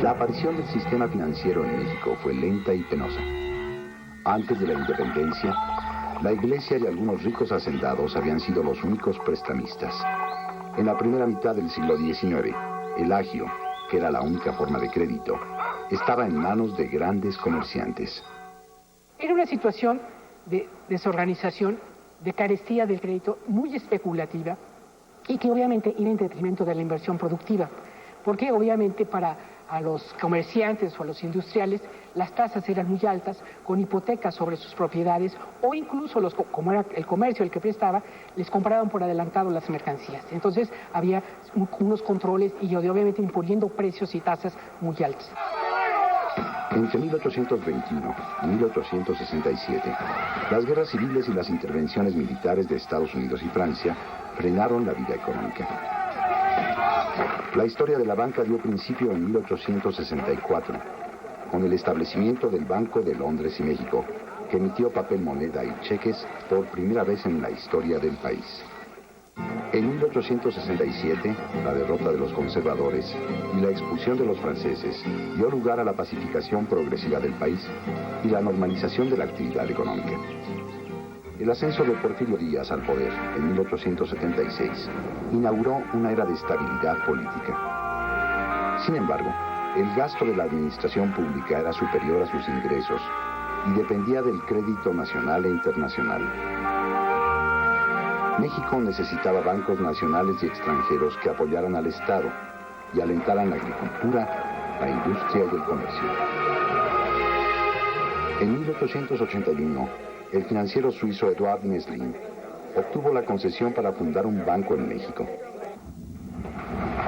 La aparición del sistema financiero en México fue lenta y penosa. Antes de la independencia, la Iglesia y algunos ricos hacendados habían sido los únicos prestamistas. En la primera mitad del siglo XIX, el agio, que era la única forma de crédito, estaba en manos de grandes comerciantes. Era una situación de desorganización, de carestía del crédito muy especulativa y que obviamente iba en detrimento de la inversión productiva, porque obviamente para a los comerciantes o a los industriales las tasas eran muy altas, con hipotecas sobre sus propiedades, o incluso como era el comercio el que prestaba, les compraban por adelantado las mercancías. Entonces había unos controles y obviamente imponiendo precios y tasas muy altas. Entre 1821 y 1867, las guerras civiles y las intervenciones militares de Estados Unidos y Francia frenaron la vida económica. La historia de la banca dio principio en 1864, con el establecimiento del Banco de Londres y México, que emitió papel moneda y cheques por primera vez en la historia del país. En 1867, la derrota de los conservadores y la expulsión de los franceses dio lugar a la pacificación progresiva del país y la normalización de la actividad económica. El ascenso de Porfirio Díaz al poder en 1876 inauguró una era de estabilidad política. Sin embargo, el gasto de la administración pública era superior a sus ingresos y dependía del crédito nacional e internacional. México necesitaba bancos nacionales y extranjeros que apoyaran al Estado y alentaran la agricultura, la industria y el comercio. En 1881, el financiero suizo Eduard Meslin obtuvo la concesión para fundar un banco en México.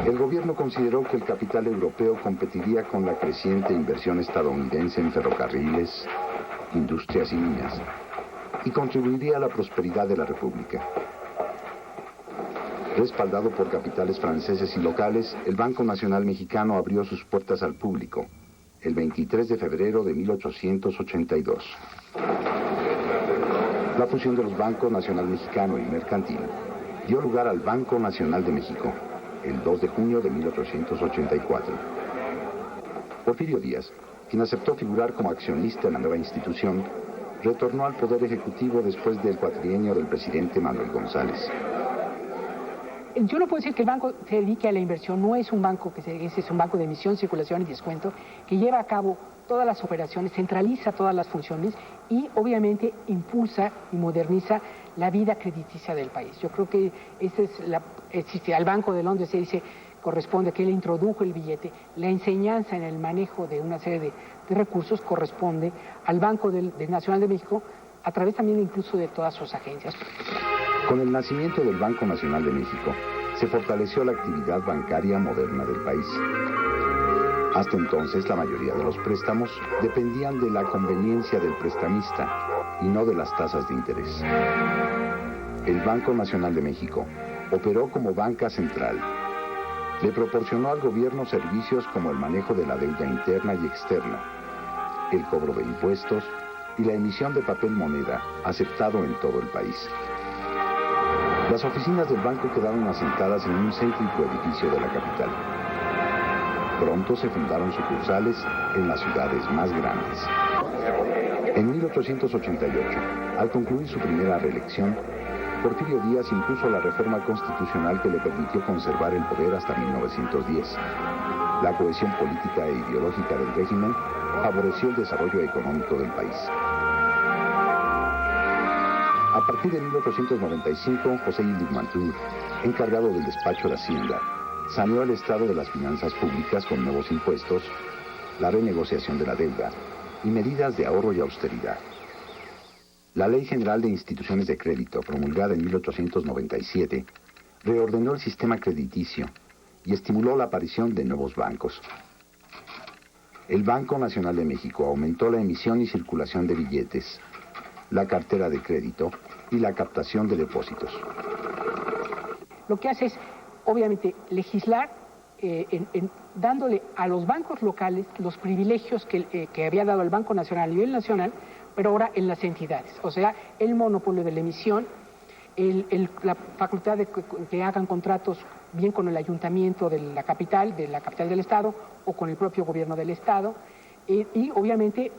El gobierno consideró que el capital europeo competiría con la creciente inversión estadounidense en ferrocarriles, industrias y minas, y contribuiría a la prosperidad de la República. Respaldado por capitales franceses y locales, el Banco Nacional Mexicano abrió sus puertas al público el 23 de febrero de 1882. La fusión de los Bancos Nacional Mexicano y Mercantil dio lugar al Banco Nacional de México el 2 de junio de 1884. Porfirio Díaz, quien aceptó figurar como accionista en la nueva institución, retornó al poder ejecutivo después del cuatrienio del presidente Manuel González. Yo no puedo decir que el banco se dedique a la inversión, no es un banco es un banco de emisión, circulación y descuento, que lleva a cabo todas las operaciones, centraliza todas las funciones y obviamente impulsa y moderniza la vida crediticia del país. Yo creo que esa es al Banco de Londres se dice, corresponde que él introdujo el billete, la enseñanza en el manejo de una serie de recursos corresponde al Banco Nacional de México, a través también incluso de todas sus agencias. Con el nacimiento del Banco Nacional de México, se fortaleció la actividad bancaria moderna del país. Hasta entonces, la mayoría de los préstamos dependían de la conveniencia del prestamista y no de las tasas de interés. El Banco Nacional de México operó como banca central. Le proporcionó al gobierno servicios como el manejo de la deuda interna y externa, el cobro de impuestos y la emisión de papel moneda aceptado en todo el país. Las oficinas del banco quedaron asentadas en un céntrico edificio de la capital. Pronto se fundaron sucursales en las ciudades más grandes. En 1888, al concluir su primera reelección, Porfirio Díaz impuso la reforma constitucional que le permitió conservar el poder hasta 1910. La cohesión política e ideológica del régimen favoreció el desarrollo económico del país. A partir de 1895, José Illich Mantur, encargado del despacho de Hacienda, saneó el estado de las finanzas públicas con nuevos impuestos, la renegociación de la deuda y medidas de ahorro y austeridad. La Ley General de Instituciones de Crédito, promulgada en 1897, reordenó el sistema crediticio y estimuló la aparición de nuevos bancos. El Banco Nacional de México aumentó la emisión y circulación de billetes, la cartera de crédito y la captación de depósitos. Lo que hace es, obviamente, legislar dándole a los bancos locales los privilegios que había dado el Banco Nacional a nivel nacional, pero ahora en las entidades. O sea, el monopolio de la emisión, la facultad de que hagan contratos bien con el ayuntamiento de la capital del Estado, o con el propio gobierno del Estado, y obviamente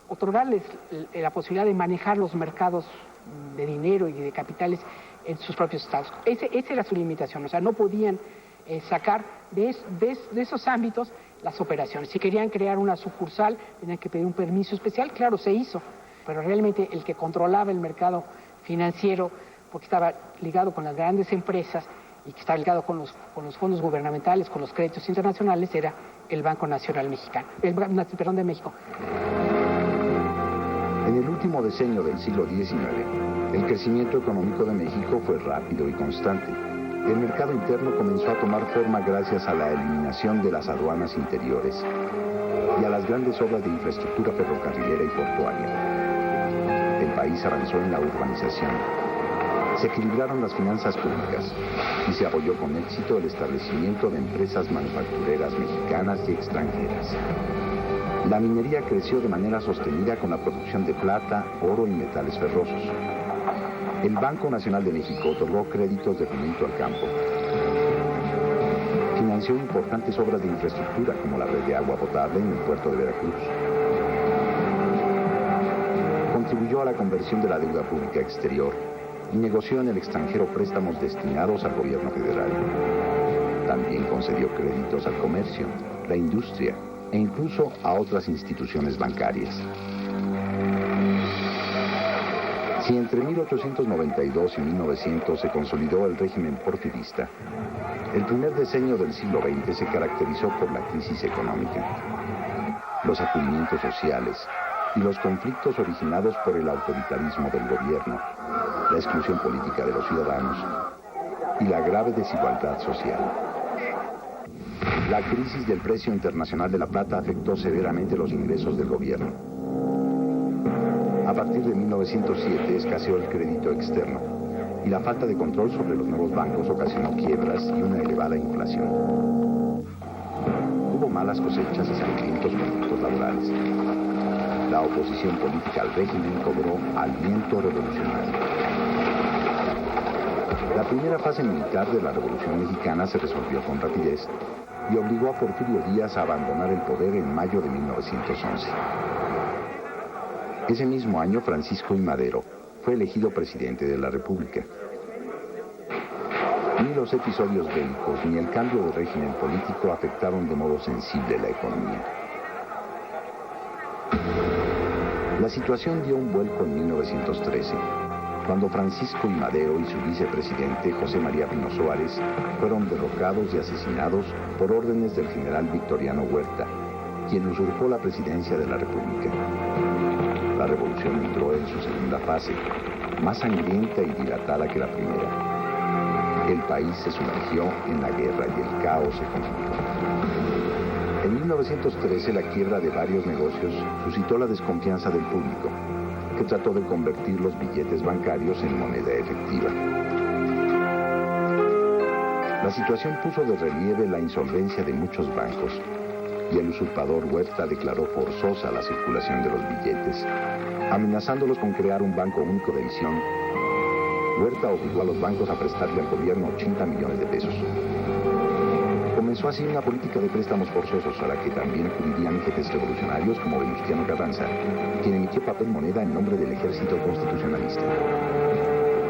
otorgarles la posibilidad de manejar los mercados de dinero y de capitales en sus propios estados. Esa era su limitación, o sea, no podían sacar de esos ámbitos las operaciones. Si querían crear una sucursal, tenían que pedir un permiso especial, claro, se hizo, pero realmente el que controlaba el mercado financiero, porque estaba ligado con las grandes empresas y que estaba ligado con los fondos gubernamentales, con los créditos internacionales, era el Banco Nacional Mexicano, de México. En el último decenio del siglo XIX, el crecimiento económico de México fue rápido y constante. El mercado interno comenzó a tomar forma gracias a la eliminación de las aduanas interiores y a las grandes obras de infraestructura ferrocarrilera y portuaria. El país avanzó en la urbanización. Se equilibraron las finanzas públicas y se apoyó con éxito el establecimiento de empresas manufactureras mexicanas y extranjeras. La minería creció de manera sostenida con la producción de plata, oro y metales ferrosos. El Banco Nacional de México otorgó créditos de fomento al campo. Financió importantes obras de infraestructura como la red de agua potable en el puerto de Veracruz. Contribuyó a la conversión de la deuda pública exterior y negoció en el extranjero préstamos destinados al gobierno federal. También concedió créditos al comercio, la industria e incluso a otras instituciones bancarias. Si entre 1892 y 1900 se consolidó el régimen porfirista, el primer decenio del siglo XX se caracterizó por la crisis económica, los sacudimientos sociales y los conflictos originados por el autoritarismo del gobierno, la exclusión política de los ciudadanos y la grave desigualdad social. La crisis del precio internacional de la plata afectó severamente los ingresos del gobierno. A partir de 1907 escaseó el crédito externo y la falta de control sobre los nuevos bancos ocasionó quiebras y una elevada inflación. Hubo malas cosechas y sangrientos conflictos laborales. La oposición política al régimen cobró aliento revolucionario. La primera fase militar de la Revolución Mexicana se resolvió con rapidez y obligó a Porfirio Díaz a abandonar el poder en mayo de 1911. Ese mismo año, Francisco I. Madero fue elegido presidente de la República. Ni los episodios bélicos ni el cambio de régimen político afectaron de modo sensible la economía. La situación dio un vuelco en 1913, cuando Francisco I. Madero y su vicepresidente, José María Pino Suárez, fueron derrocados y asesinados por órdenes del general Victoriano Huerta, quien usurpó la presidencia de la República. La revolución entró en su segunda fase, más sangrienta y dilatada que la primera. El país se sumergió en la guerra y el caos económico. En 1913, la quiebra de varios negocios suscitó la desconfianza del público, que trató de convertir los billetes bancarios en moneda efectiva. La situación puso de relieve la insolvencia de muchos bancos y el usurpador Huerta declaró forzosa la circulación de los billetes, amenazándolos con crear un banco único de emisión. Huerta obligó a los bancos a prestarle al gobierno 80 millones de pesos. Comenzó así una política de préstamos forzosos a la que también acudirían jefes revolucionarios como Venustiano Carranza, quien emitió papel moneda en nombre del ejército constitucionalista.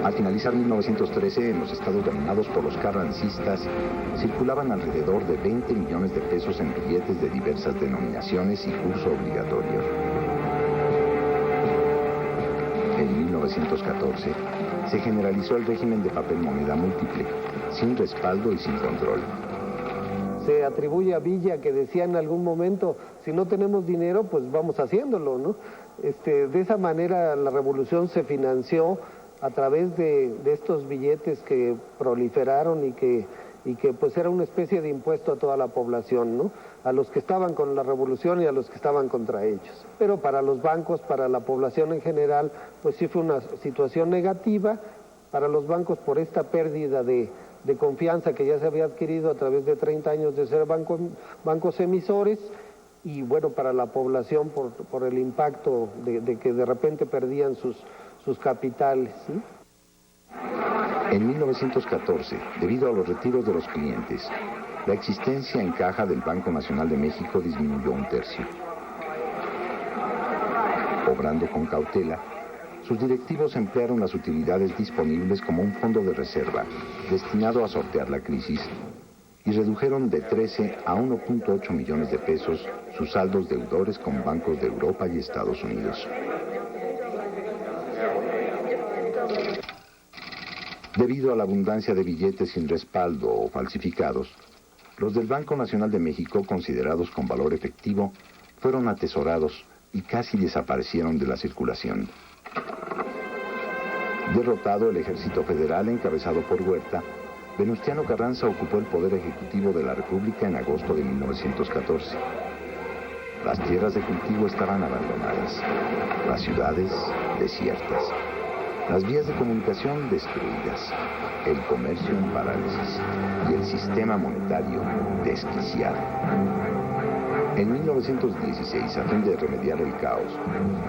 Al finalizar 1913, en los estados dominados por los carrancistas, circulaban alrededor de 20 millones de pesos en billetes de diversas denominaciones y curso obligatorio. En 1914, se generalizó el régimen de papel moneda múltiple, sin respaldo y sin control. Se atribuye a Villa que decía en algún momento, si no tenemos dinero, pues vamos haciéndolo, ¿no? De esa manera la revolución se financió a través de estos billetes que proliferaron y que pues era una especie de impuesto a toda la población, ¿no? A los que estaban con la revolución y a los que estaban contra ellos. Pero para los bancos, para la población en general, pues sí fue una situación negativa para los bancos por esta pérdida de confianza que ya se había adquirido a través de 30 años de ser bancos emisores, y bueno, para la población por el impacto de que de repente perdían sus capitales, ¿sí? En 1914, debido a los retiros de los clientes, la existencia en caja del Banco Nacional de México disminuyó un tercio. Obrando con cautela, sus directivos emplearon las utilidades disponibles como un fondo de reserva destinado a sortear la crisis y redujeron de 13 a 1.8 millones de pesos sus saldos deudores con bancos de Europa y Estados Unidos. Debido a la abundancia de billetes sin respaldo o falsificados, los del Banco Nacional de México, considerados con valor efectivo, fueron atesorados y casi desaparecieron de la circulación. Derrotado el Ejército Federal encabezado por Huerta, Venustiano Carranza ocupó el poder ejecutivo de la República en agosto de 1914. Las tierras de cultivo estaban abandonadas, las ciudades desiertas, las vías de comunicación destruidas, el comercio en parálisis y el sistema monetario desquiciado. En 1916, a fin de remediar el caos,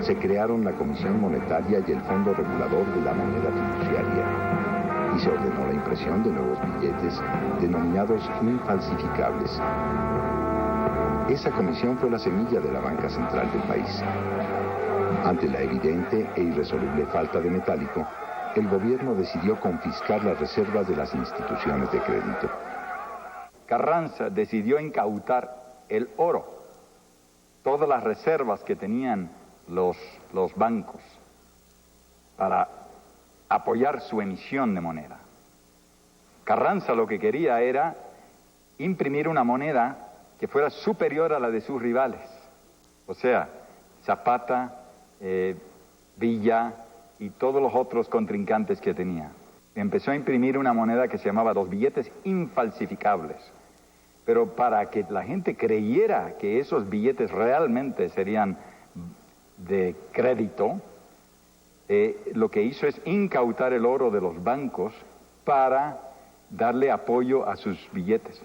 se crearon la Comisión Monetaria y el Fondo Regulador de la Moneda Fiduciaria, y se ordenó la impresión de nuevos billetes denominados infalsificables. Esa comisión fue la semilla de la banca central del país. Ante la evidente e irresoluble falta de metálico, el gobierno decidió confiscar las reservas de las instituciones de crédito. Carranza decidió incautar el oro, todas las reservas que tenían los bancos para apoyar su emisión de moneda. Carranza lo que quería era imprimir una moneda que fuera superior a la de sus rivales, o sea, Zapata, Villa y todos los otros contrincantes que tenía. Empezó a imprimir una moneda que se llamaba los billetes infalsificables. Pero para que la gente creyera que esos billetes realmente serían de crédito, lo que hizo es incautar el oro de los bancos para darle apoyo a sus billetes.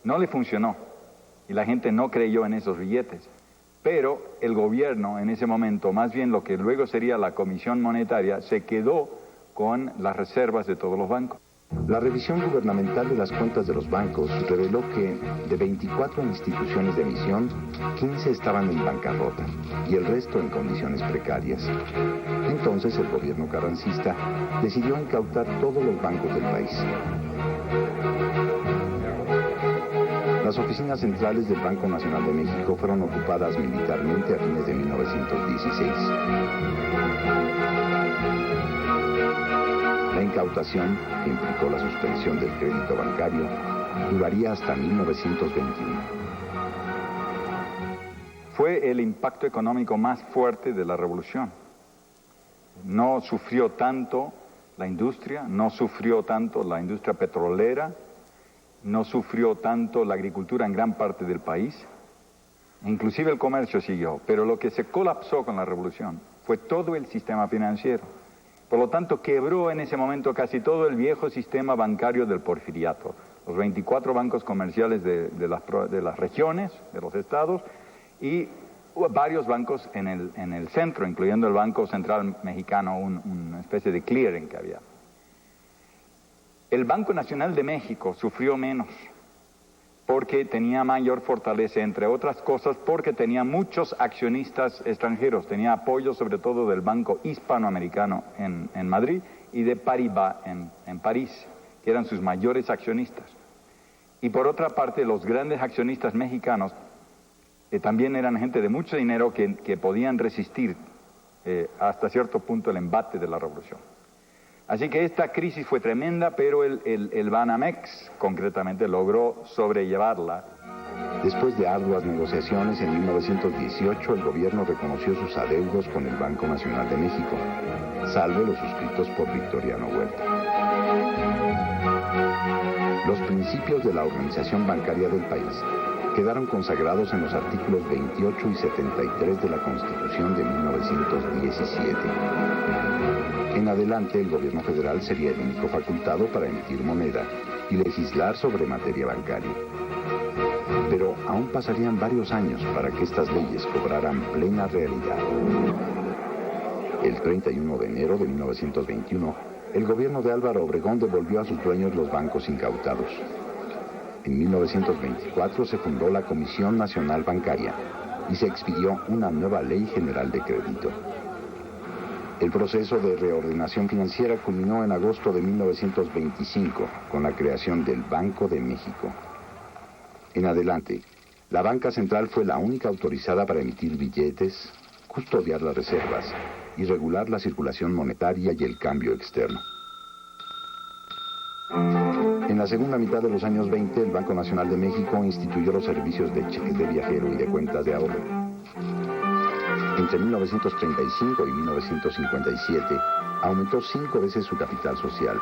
No le funcionó y la gente no creyó en esos billetes. Pero el gobierno en ese momento, más bien lo que luego sería la Comisión Monetaria, se quedó con las reservas de todos los bancos. La revisión gubernamental de las cuentas de los bancos reveló que de 24 instituciones de emisión, 15 estaban en bancarrota y el resto en condiciones precarias. Entonces el gobierno carrancista decidió incautar todos los bancos del país. Las oficinas centrales del Banco Nacional de México fueron ocupadas militarmente a fines de 1916. La incautación, que implicó la suspensión del crédito bancario, duraría hasta 1921. Fue el impacto económico más fuerte de la revolución. No sufrió tanto la industria, no sufrió tanto la industria petrolera, no sufrió tanto la agricultura en gran parte del país, inclusive el comercio siguió, pero lo que se colapsó con la revolución fue todo el sistema financiero. Por lo tanto, quebró en ese momento casi todo el viejo sistema bancario del porfiriato, los 24 bancos comerciales de las regiones, de los estados, y varios bancos en el centro, incluyendo el Banco Central Mexicano, una especie de clearing que había. El Banco Nacional de México sufrió menos porque tenía mayor fortaleza, entre otras cosas porque tenía muchos accionistas extranjeros, tenía apoyo sobre todo del Banco Hispanoamericano en Madrid y de Paribas en París, que eran sus mayores accionistas. Y por otra parte, los grandes accionistas mexicanos, que también eran gente de mucho dinero que podían resistir hasta cierto punto el embate de la revolución. Así que esta crisis fue tremenda, pero el Banamex concretamente logró sobrellevarla. Después de arduas negociaciones, en 1918 el gobierno reconoció sus adeudos con el Banco Nacional de México, salvo los suscritos por Victoriano Huerta. Los principios de la organización bancaria del país quedaron consagrados en los artículos 28 y 73 de la Constitución de 1917. En adelante, el gobierno federal sería el único facultado para emitir moneda y legislar sobre materia bancaria. Pero aún pasarían varios años para que estas leyes cobraran plena realidad. El 31 de enero de 1921, el gobierno de Álvaro Obregón devolvió a sus dueños los bancos incautados. En 1924 se fundó la Comisión Nacional Bancaria y se expidió una nueva Ley General de Crédito. El proceso de reordenación financiera culminó en agosto de 1925 con la creación del Banco de México. En adelante, la banca central fue la única autorizada para emitir billetes, custodiar las reservas y regular la circulación monetaria y el cambio externo. En la segunda mitad de los años 20, el Banco Nacional de México instituyó los servicios de cheques de viajero y de cuentas de ahorro. Entre 1935 y 1957, aumentó 5 veces su capital social.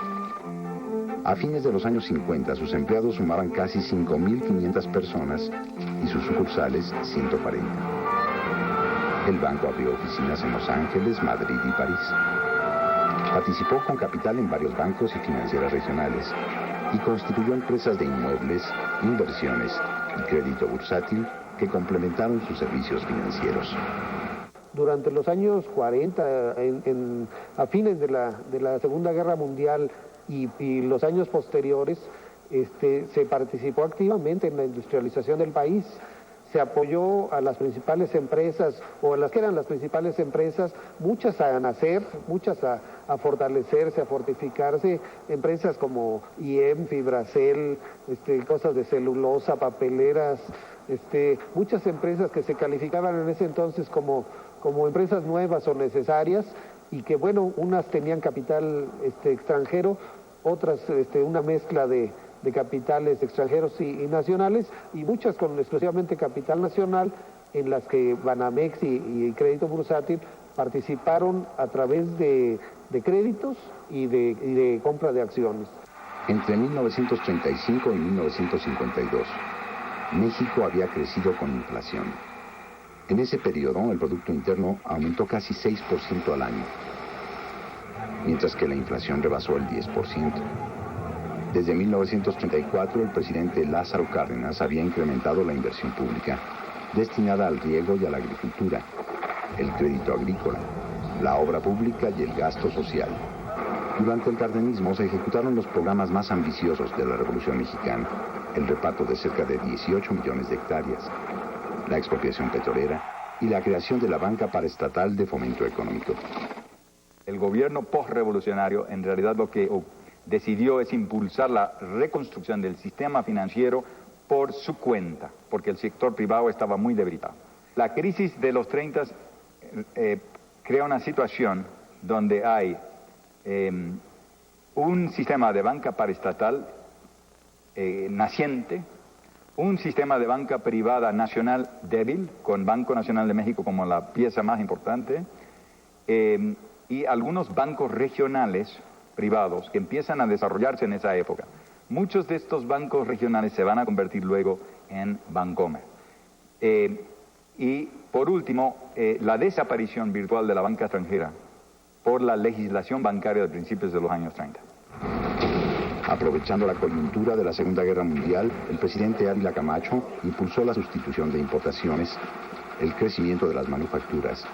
A fines de los años 50, sus empleados sumaban casi 5.500 personas y sus sucursales 140. El banco abrió oficinas en Los Ángeles, Madrid y París. Participó con capital en varios bancos y financieras regionales y constituyó empresas de inmuebles, inversiones y crédito bursátil que complementaron sus servicios financieros. Durante los años 40, a fines de la Segunda Guerra Mundial y los años posteriores, se participó activamente en la industrialización del país. Se apoyó a las principales empresas, o a las que eran las principales empresas, muchas a nacer, muchas a fortalecerse, a fortificarse, empresas como IEM, Fibracel, cosas de celulosa, papeleras, muchas empresas que se calificaban en ese entonces como empresas nuevas o necesarias, y que, bueno, unas tenían capital extranjero, otras una mezcla de capitales extranjeros y nacionales, y muchas con exclusivamente capital nacional, en las que Banamex y Crédito Bursátil participaron a través de créditos y de compra de acciones. Entre 1935 y 1952, México había crecido con inflación. En ese periodo, el Producto Interno aumentó casi 6% al año, mientras que la inflación rebasó el 10%. Desde 1934, el presidente Lázaro Cárdenas había incrementado la inversión pública, destinada al riego y a la agricultura, el crédito agrícola, la obra pública y el gasto social. Durante el cardenismo se ejecutaron los programas más ambiciosos de la Revolución Mexicana, el reparto de cerca de 18 millones de hectáreas, la expropiación petrolera y la creación de la Banca Paraestatal de Fomento Económico. El gobierno postrevolucionario en realidad lo que decidió es impulsar la reconstrucción del sistema financiero por su cuenta, porque el sector privado estaba muy debilitado. La crisis de los 30 crea una situación donde hay un sistema de banca paraestatal naciente, un sistema de banca privada nacional débil, con Banco Nacional de México como la pieza más importante, y algunos bancos regionales privados que empiezan a desarrollarse en esa época. Muchos de estos bancos regionales se van a convertir luego en Bancomer. Y por último, la desaparición virtual de la banca extranjera por la legislación bancaria de principios de los años 30. Aprovechando la coyuntura de la Segunda Guerra Mundial, el presidente Ávila Camacho impulsó la sustitución de importaciones, el crecimiento de las manufacturas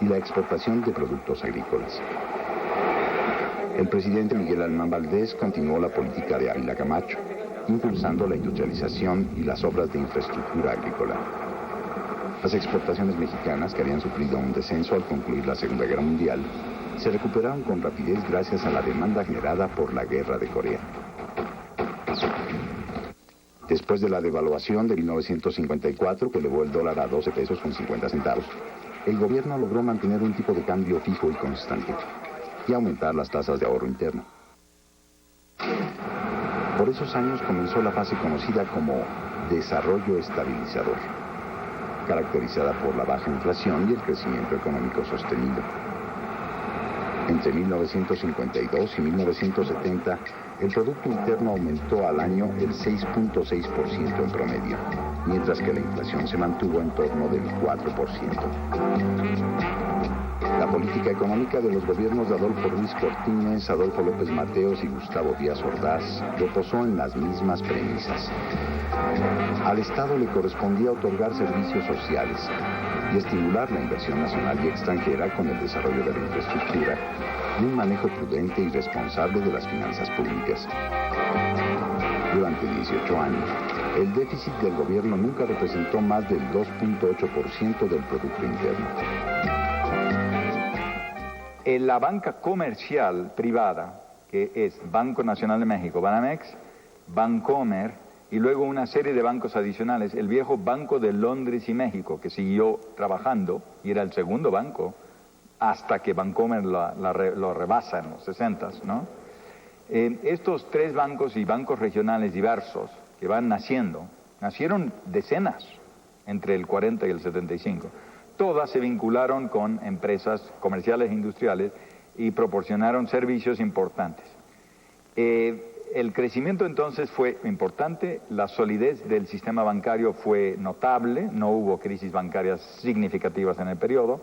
y la exportación de productos agrícolas. El presidente Miguel Alemán Valdés continuó la política de Ávila Camacho, impulsando la industrialización y las obras de infraestructura agrícola. Las exportaciones mexicanas, que habían sufrido un descenso al concluir la Segunda Guerra Mundial, se recuperaron con rapidez gracias a la demanda generada por la Guerra de Corea. Después de la devaluación de 1954, que elevó el dólar a 12 pesos con 50 centavos, el gobierno logró mantener un tipo de cambio fijo y constante y aumentar las tasas de ahorro interno. Por esos años comenzó la fase conocida como desarrollo estabilizador, caracterizada por la baja inflación y el crecimiento económico sostenido. Entre 1952 y 1970, el Producto Interno aumentó al año el 6.6% en promedio, mientras que la inflación se mantuvo en torno del 4%. La política económica de los gobiernos de Adolfo Ruiz Cortines, Adolfo López Mateos y Gustavo Díaz Ordaz reposó en las mismas premisas. Al Estado le correspondía otorgar servicios sociales y estimular la inversión nacional y extranjera con el desarrollo de la infraestructura y un manejo prudente y responsable de las finanzas públicas. Durante 18 años, el déficit del gobierno nunca representó más del 2.8% del Producto Interno. En la banca comercial privada, que es Banco Nacional de México, Banamex, Bancomer, y luego una serie de bancos adicionales, el viejo Banco de Londres y México, que siguió trabajando y era el segundo banco hasta que Bancomer lo rebasa en los 60s, ¿no? Estos tres bancos y bancos regionales diversos que van naciendo, nacieron decenas entre el 40 y el 75. Todas se vincularon con empresas comerciales e industriales y proporcionaron servicios importantes. El crecimiento entonces fue importante, la solidez del sistema bancario fue notable, no hubo crisis bancarias significativas en el periodo,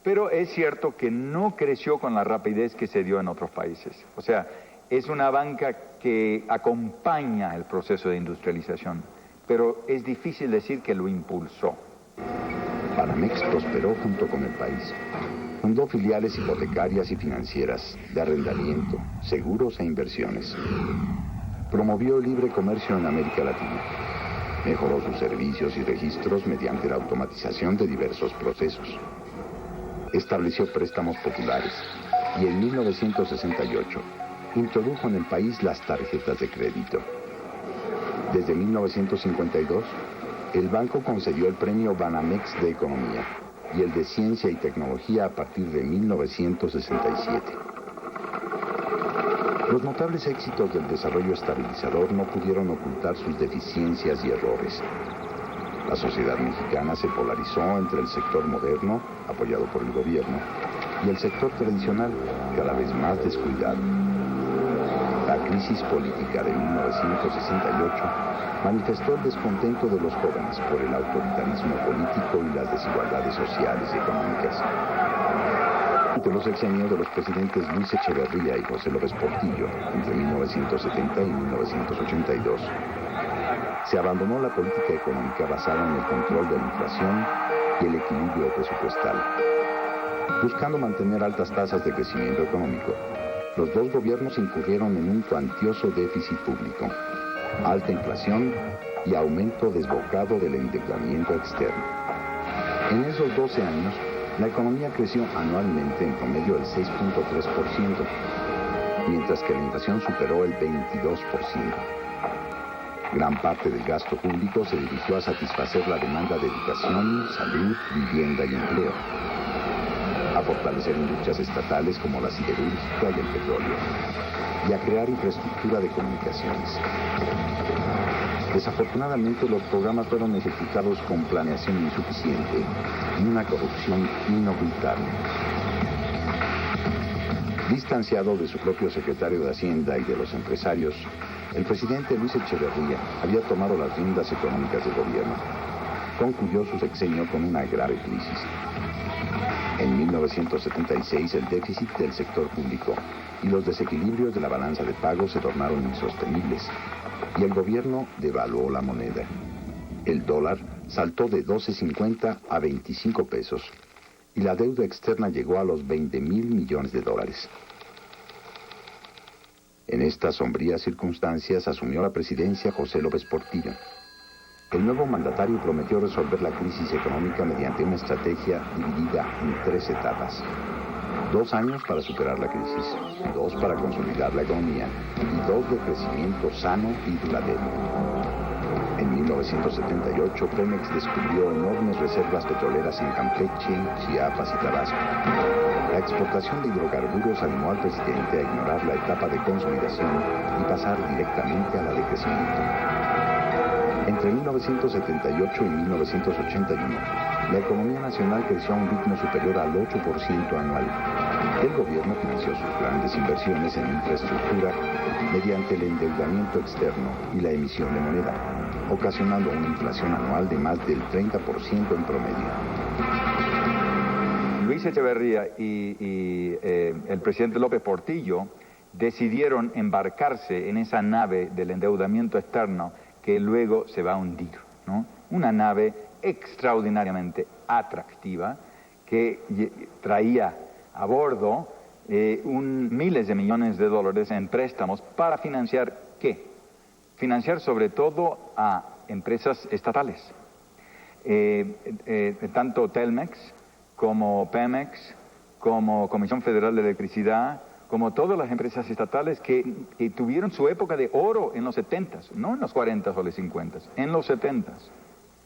pero es cierto que no creció con la rapidez que se dio en otros países. O sea, es una banca que acompaña el proceso de industrialización, pero es difícil decir que lo impulsó. Banamex prosperó junto con el país. Fundó filiales hipotecarias y financieras, de arrendamiento, seguros e inversiones. Promovió el libre comercio en América Latina. Mejoró sus servicios y registros mediante la automatización de diversos procesos. Estableció préstamos populares y en 1968 introdujo en el país las tarjetas de crédito. Desde 1952, el banco concedió el premio Banamex de Economía y el de Ciencia y Tecnología a partir de 1967. Los notables éxitos del desarrollo estabilizador no pudieron ocultar sus deficiencias y errores. La sociedad mexicana se polarizó entre el sector moderno, apoyado por el gobierno, y el sector tradicional, cada vez más descuidado. La crisis política de 1968 manifestó el descontento de los jóvenes por el autoritarismo político y las desigualdades sociales y económicas. Durante los sexenios de los presidentes Luis Echeverría y José López Portillo, entre 1970 y 1982, se abandonó la política económica basada en el control de la inflación y el equilibrio presupuestal. Buscando mantener altas tasas de crecimiento económico, los dos gobiernos incurrieron en un cuantioso déficit público, alta inflación y aumento desbocado del endeudamiento externo. En esos 12 años, la economía creció anualmente en promedio el 6.3%, mientras que la inflación superó el 22%. Gran parte del gasto público se dirigió a satisfacer la demanda de educación, salud, vivienda y empleo, a fortalecer industrias estatales como la siderúrgica y el petróleo, y a crear infraestructura de comunicaciones. Desafortunadamente, los programas fueron ejecutados con planeación insuficiente y una corrupción inocultable. Distanciado de su propio secretario de Hacienda y de los empresarios, el presidente Luis Echeverría había tomado las riendas económicas del gobierno. Concluyó su sexenio con una grave crisis. En 1976, el déficit del sector público y los desequilibrios de la balanza de pagos se tornaron insostenibles y el gobierno devaluó la moneda. El dólar saltó de 12.50 a 25 pesos y la deuda externa llegó a los 20,000 millones de dólares. En estas sombrías circunstancias asumió la presidencia José López Portillo. El nuevo mandatario prometió resolver la crisis económica mediante una estrategia dividida en 3 etapas. 2 años para superar la crisis, 2 para consolidar la economía y 2 de crecimiento sano y duradero. En 1978, Pemex descubrió enormes reservas petroleras en Campeche, Chiapas y Tabasco. La exportación de hidrocarburos animó al presidente a ignorar la etapa de consolidación y pasar directamente a la de crecimiento. Entre 1978 y 1981, la economía nacional creció a un ritmo superior al 8% anual. El gobierno financió sus grandes inversiones en infraestructura mediante el endeudamiento externo y la emisión de moneda, ocasionando una inflación anual de más del 30% en promedio. Luis Echeverría y el presidente López Portillo decidieron embarcarse en esa nave del endeudamiento externo que luego se va a hundir, ¿no? Una nave extraordinariamente atractiva que traía a bordo miles de millones de dólares en préstamos para financiar ¿qué? Financiar sobre todo a empresas estatales. Tanto Telmex como Pemex, como Comisión Federal de Electricidad, como todas las empresas estatales que tuvieron su época de oro en los 70s, no en los 40s o los 50s, en los 70s.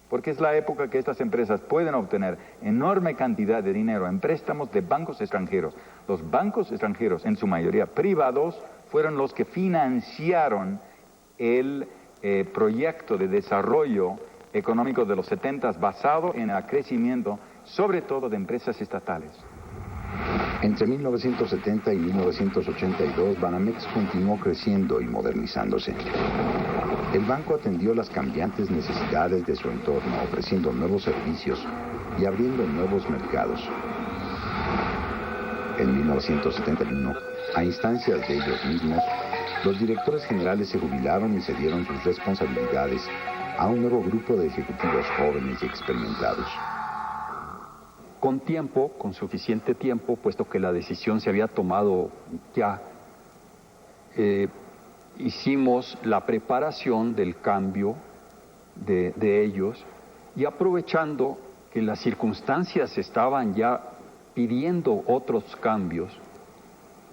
Porque es la época que estas empresas pueden obtener enorme cantidad de dinero en préstamos de bancos extranjeros. Los bancos extranjeros, en su mayoría privados, fueron los que financiaron el proyecto de desarrollo económico de los 70s basado en el crecimiento, sobre todo de empresas estatales. Entre 1970 y 1982, Banamex continuó creciendo y modernizándose. El banco atendió las cambiantes necesidades de su entorno, ofreciendo nuevos servicios y abriendo nuevos mercados. En 1971, a instancias de ellos mismos, los directores generales se jubilaron y cedieron sus responsabilidades a un nuevo grupo de ejecutivos jóvenes y experimentados. Con tiempo, con suficiente tiempo, puesto que la decisión se había tomado ya, hicimos la preparación del cambio de ellos y aprovechando que las circunstancias estaban ya pidiendo otros cambios,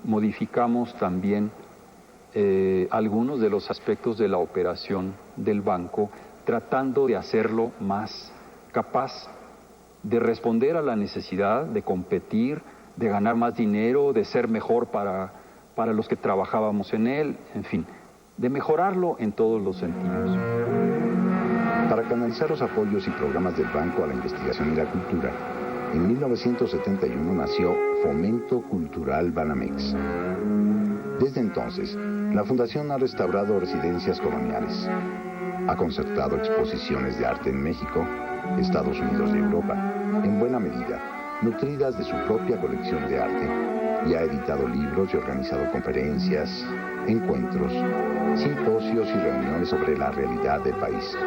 modificamos también algunos de los aspectos de la operación del banco, tratando de hacerlo más capaz de responder a la necesidad de competir, de ganar más dinero, de ser mejor para los que trabajábamos en él, en fin, de mejorarlo en todos los sentidos. Para canalizar los apoyos y programas del banco a la investigación y la cultura, en 1971 nació Fomento Cultural Banamex. Desde entonces, la Fundación ha restaurado residencias coloniales, ha concertado exposiciones de arte en México, Estados Unidos y Europa, en buena medida, nutridas de su propia colección de arte, y ha editado libros y organizado conferencias, encuentros, simposios y reuniones sobre la realidad del país.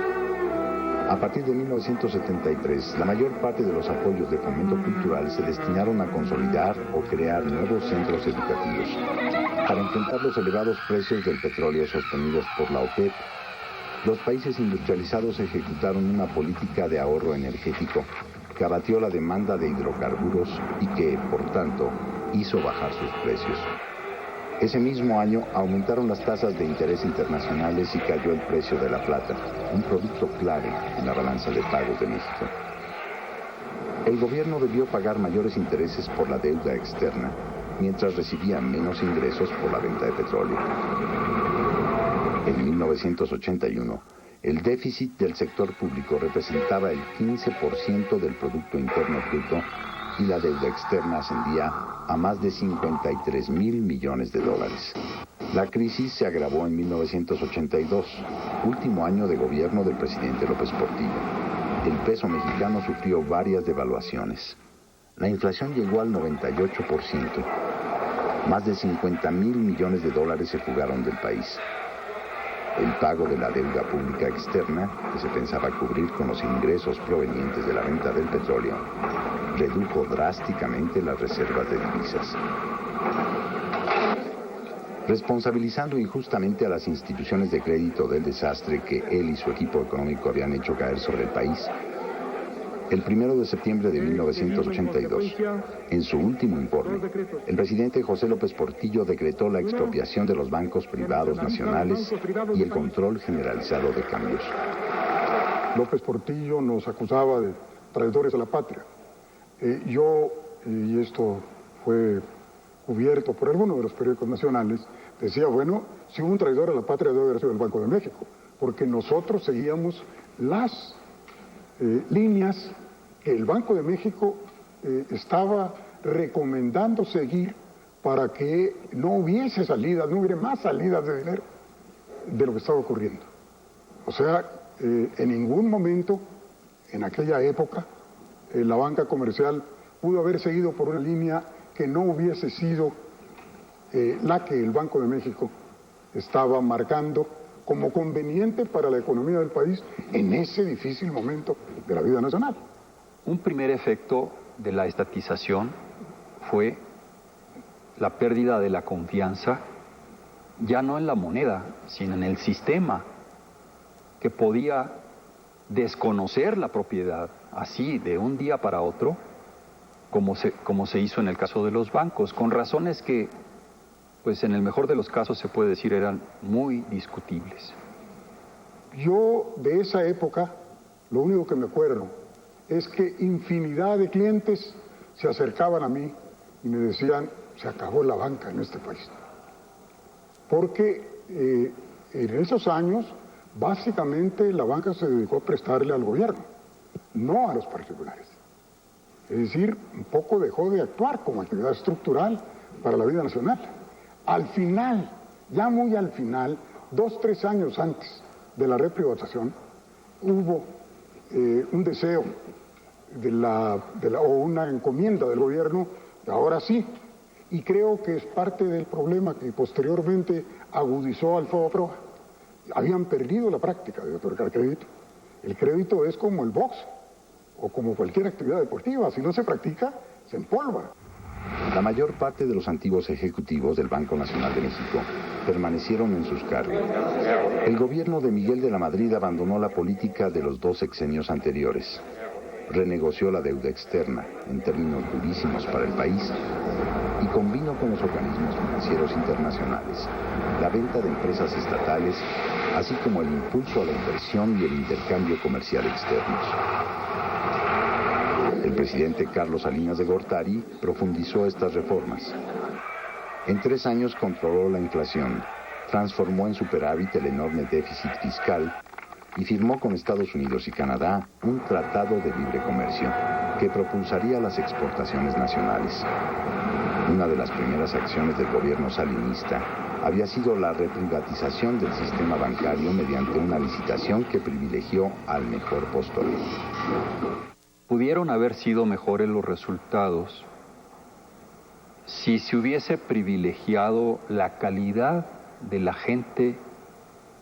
A partir de 1973, la mayor parte de los apoyos de fomento cultural se destinaron a consolidar o crear nuevos centros educativos para enfrentar los elevados precios del petróleo sostenidos por la OPEP. Los países industrializados ejecutaron una política de ahorro energético que abatió la demanda de hidrocarburos y que, por tanto, hizo bajar sus precios. Ese mismo año aumentaron las tasas de interés internacionales y cayó el precio de la plata, un producto clave en la balanza de pagos de México. El gobierno debió pagar mayores intereses por la deuda externa, mientras recibía menos ingresos por la venta de petróleo. En 1981, el déficit del sector público representaba el 15% del Producto Interno Bruto y la deuda externa ascendía a más de 53,000 millones de dólares. La crisis se agravó en 1982, último año de gobierno del presidente López Portillo. El peso mexicano sufrió varias devaluaciones. La inflación llegó al 98%. Más de 50,000 millones de dólares se fugaron del país. El pago de la deuda pública externa, que se pensaba cubrir con los ingresos provenientes de la venta del petróleo, redujo drásticamente las reservas de divisas. Responsabilizando injustamente a las instituciones de crédito del desastre que él y su equipo económico habían hecho caer sobre el país, el 1 de septiembre de 1982, en su último informe, el presidente José López Portillo decretó la expropiación de los bancos privados nacionales y el control generalizado de cambios. López Portillo nos acusaba de traidores a la patria. Y esto fue cubierto por algunos de los periódicos nacionales, decía, bueno, si hubo un traidor a la patria debe haber sido el Banco de México, porque nosotros seguíamos las líneas que el Banco de México estaba recomendando seguir para que no hubiese salidas, no hubiera más salidas de dinero de lo que estaba ocurriendo. O sea, en ningún momento, en aquella época, la banca comercial pudo haber seguido por una línea que no hubiese sido la que el Banco de México estaba marcando como conveniente para la economía del país en ese difícil momento de la vida nacional. Un primer efecto de la estatización fue la pérdida de la confianza, ya no en la moneda, sino en el sistema, que podía desconocer la propiedad así de un día para otro, como se hizo en el caso de los bancos, con razones que, pues en el mejor de los casos se puede decir, eran muy discutibles. Yo de esa época, lo único que me acuerdo es que infinidad de clientes se acercaban a mí y me decían, se acabó la banca en este país. Porque en esos años, básicamente la banca se dedicó a prestarle al gobierno, no a los particulares. Es decir, un poco dejó de actuar como actividad estructural para la vida nacional. Al final, ya muy al final, 2, 3 años antes de la reprivatización, hubo un deseo o una encomienda del gobierno, ahora sí, y creo que es parte del problema que posteriormente agudizó al FOBAPROA. Habían perdido la práctica de otorgar crédito. El crédito es como el box o como cualquier actividad deportiva, si no se practica, se empolva. La mayor parte de los antiguos ejecutivos del Banco Nacional de México permanecieron en sus cargos. El gobierno de Miguel de la Madrid abandonó la política de los 2 sexenios anteriores. Renegoció la deuda externa en términos durísimos para el país y convino con los organismos financieros internacionales la venta de empresas estatales, así como el impulso a la inversión y el intercambio comercial externos. El presidente Carlos Salinas de Gortari profundizó estas reformas. En 3 años controló la inflación, transformó en superávit el enorme déficit fiscal y firmó con Estados Unidos y Canadá un tratado de libre comercio que propulsaría las exportaciones nacionales. Una de las primeras acciones del gobierno salinista había sido la reprivatización del sistema bancario mediante una licitación que privilegió al mejor postor. Pudieron haber sido mejores los resultados si se hubiese privilegiado la calidad de la gente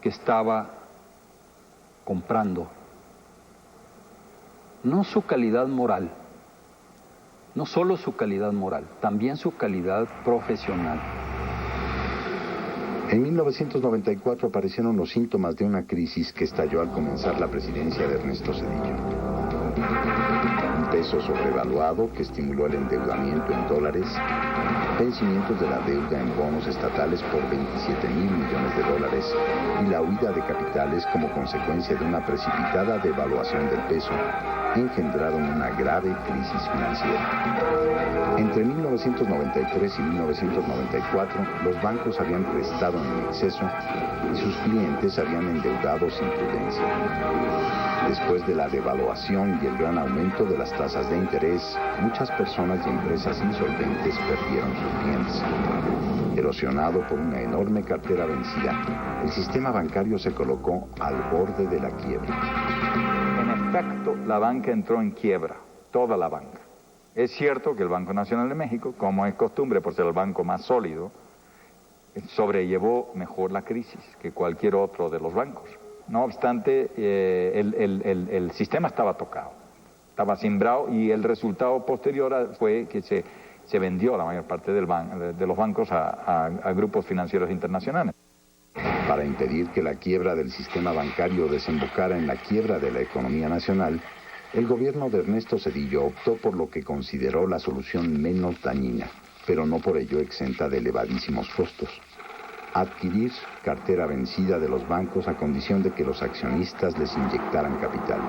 que estaba comprando, no su calidad moral, no solo su calidad moral, también su calidad profesional. En 1994 aparecieron los síntomas de una crisis que estalló al comenzar la presidencia de Ernesto Zedillo. Un peso sobrevaluado que estimuló el endeudamiento en dólares, vencimientos de la deuda en bonos estatales por 27,000 millones de dólares y la huida de capitales como consecuencia de una precipitada devaluación del peso engendraron una grave crisis financiera. Entre 1993 y 1994, los bancos habían prestado en exceso y sus clientes habían endeudado sin prudencia. Después de la devaluación y el gran aumento de las tasas de interés, muchas personas y empresas insolventes perdieron sus bienes. Erosionado por una enorme cartera vencida, el sistema bancario se colocó al borde de la quiebra. En efecto, la banca entró en quiebra, toda la banca. Es cierto que el Banco Nacional de México, como es costumbre por ser el banco más sólido, sobrellevó mejor la crisis que cualquier otro de los bancos. No obstante, el sistema estaba tocado, estaba cimbrado y el resultado posterior fue que se vendió la mayor parte de los bancos a grupos financieros internacionales. Para impedir que la quiebra del sistema bancario desembocara en la quiebra de la economía nacional, el gobierno de Ernesto Zedillo optó por lo que consideró la solución menos dañina, pero no por ello exenta de elevadísimos costos: adquirir cartera vencida de los bancos a condición de que los accionistas les inyectaran capital.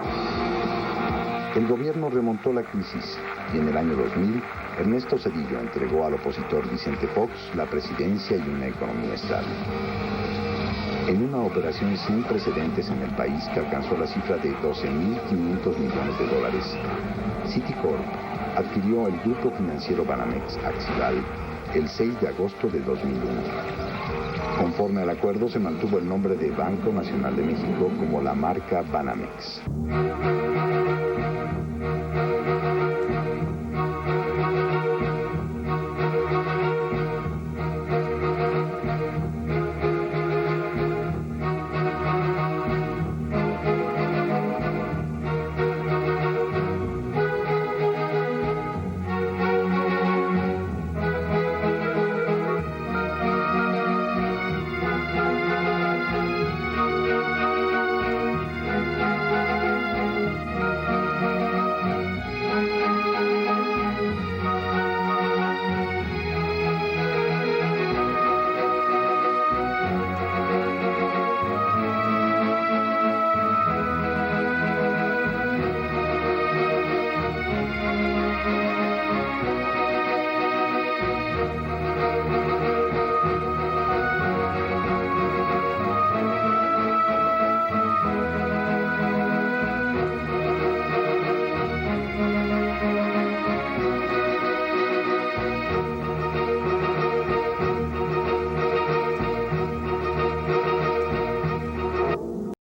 El gobierno remontó la crisis y en el año 2000, Ernesto Zedillo entregó al opositor Vicente Fox la presidencia y una economía estable. En una operación sin precedentes en el país que alcanzó la cifra de 12,500 millones de dólares, Citicorp adquirió el grupo financiero Banamex Accival el 6 de agosto de 2001. Conforme al acuerdo, se mantuvo el nombre de Banco Nacional de México como la marca Banamex.